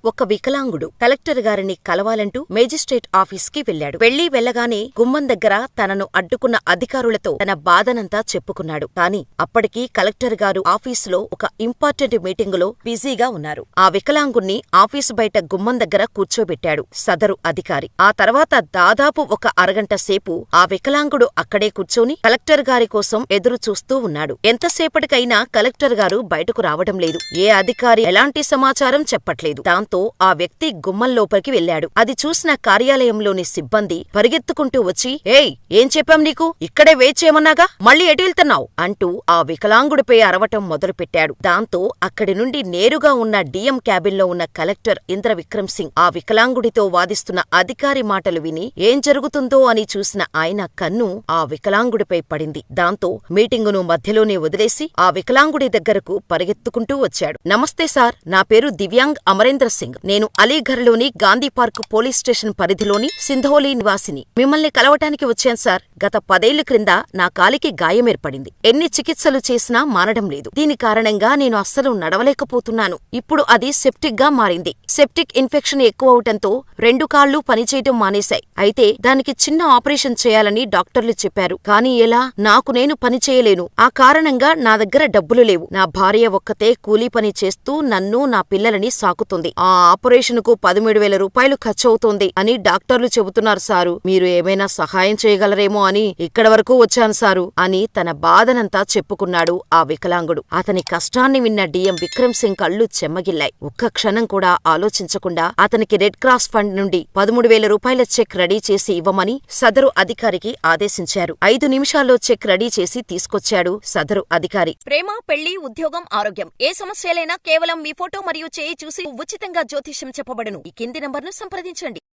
ఒక వికలాంగుడు కలెక్టర్ గారిని కలవాలంటూ మేజిస్ట్రేట్ ఆఫీస్కి వెళ్లాడు. వెళ్లగానే గుమ్మం దగ్గర తనను అడ్డుకున్న అధికారులతో తన బాధనంతా చెప్పుకున్నాడు. కాని అప్పటికీ కలెక్టర్ గారు ఆఫీసులో ఒక ఇంపార్టెంట్ మీటింగులో బిజీగా ఉన్నారు. ఆ వికలాంగుణ్ణి ఆఫీసు బయట గుమ్మం దగ్గర కూర్చోబెట్టాడు సదరు అధికారి. ఆ తర్వాత దాదాపు ఒక అరగంట సేపు ఆ వికలాంగుడు అక్కడే కూర్చొని కలెక్టర్ గారి కోసం ఎదురు చూస్తూ ఉన్నాడు. ఎంతసేపటికైనా కలెక్టర్ గారు బయటకు రావడం లేదు. ఏ అధికారి ఎలాంటి సమాచారం చెప్పట్లేదు. దాంతో ఆ వ్యక్తి గుమ్మం లోపలికి వెళ్లాడు. అది చూసిన కార్యాలయంలోని సిబ్బంది పరిగెత్తుకుంటూ వచ్చి, "ఏయ్, ఏం చెప్పాం నీకు? ఇక్కడే వెయిట్ చేయమన్నాగా, మళ్ళీ ఎటెళ్తున్నావ్?" అంటూ ఆ వికలాంగుడిపై అరవటం మొదలుపెట్టాడు. దాంతో అక్కడి నుండి నేరుగా ఉన్న డిఎం క్యాబిన్లో ఉన్న కలెక్టర్ ఇంద్రవిక్రమ్ సింగ్ ఆ వికలాంగుడితో వాదిస్తున్న అధికారి మాటలు విని ఏం జరుగుతుందో అని చూసిన ఆయన కన్ను ఆ వికలాంగుడిపై పడింది. దాంతో మీటింగును మధ్యలోనే వదిలేసి ఆ వికలాంగుడి దగ్గరకు పరిగెత్తుకుంటూ వచ్చాడు. "నమస్తే సార్, నా పేరు దివ్యాంగ్ అమరేంద్ర సింగ్. నేను అలీఘర్లోని గాంధీ పార్క్ పోలీస్ స్టేషన్ పరిధిలోని సింధోలి నివాసిని. మిమ్మల్ని కలవటానికి వచ్చాను సార్. గత 10 ఏళ్ల క్రింద నా కాలికి గాయమేర్పడింది. ఎన్ని చికిత్సలు చేసినా మానడం లేదు. దీని కారణంగా నేను అస్సలు నడవలేకపోతున్నాను. ఇప్పుడు అది సెప్టిక్ గా మారింది. సెప్టిక్ ఇన్ఫెక్షన్ ఎక్కువవటంతో 2 కాళ్లూ పనిచేయటం మానేశాయి. అయితే దానికి చిన్న ఆపరేషన్ చేయాలని డాక్టర్లు చెప్పారు. కానీ ఎలా? నాకు నేను పనిచేయలేను. ఆ కారణంగా నా దగ్గర డబ్బులు లేవు. నా భార్య ఒక్కతే కూలీ పని చేస్తూ నన్ను, నా పిల్లలని సాకుతుంది. ఆ ఆపరేషన్కు 13,000 రూపాయలు ఖర్చవుతోంది అని డాక్టర్లు చెబుతున్నారు సారు. మీరు ఏమైనా సహాయం చేయగలరేమో అని ఇక్కడి వరకు వచ్చాను సారు" అని తన బాధనంతా చెప్పుకున్నాడు ఆ వికలాంగుడు. అతని కష్టాన్ని విన్న డిఎం విక్రమ్ సింగ్ కళ్ళు చెమ్మగిల్లాయి. ఒక్క క్షణం కూడా ఆలోచించకుండా అతనికి రెడ్ క్రాస్ ఫండ్ నుండి 13,000 రూపాయల చెక్ రెడీ చేసి ఇవ్వమని సదరు అధికారికి ఆదేశించారు. 5 నిమిషాల్లో చెక్ రెడీ చేసి తీసుకొచ్చాడు సదరు అధికారి. ప్రేమ, పెళ్లి, ఉద్యోగం, ఆరోగ్యం ఏ సమస్యలైనా కేవలం మీ ఫోటో మరియు చేయి చూసి ఉచితంగా జ్యోతిష్యం చెప్పబడును. ఈ కింది నంబర్ను సంప్రదించండి.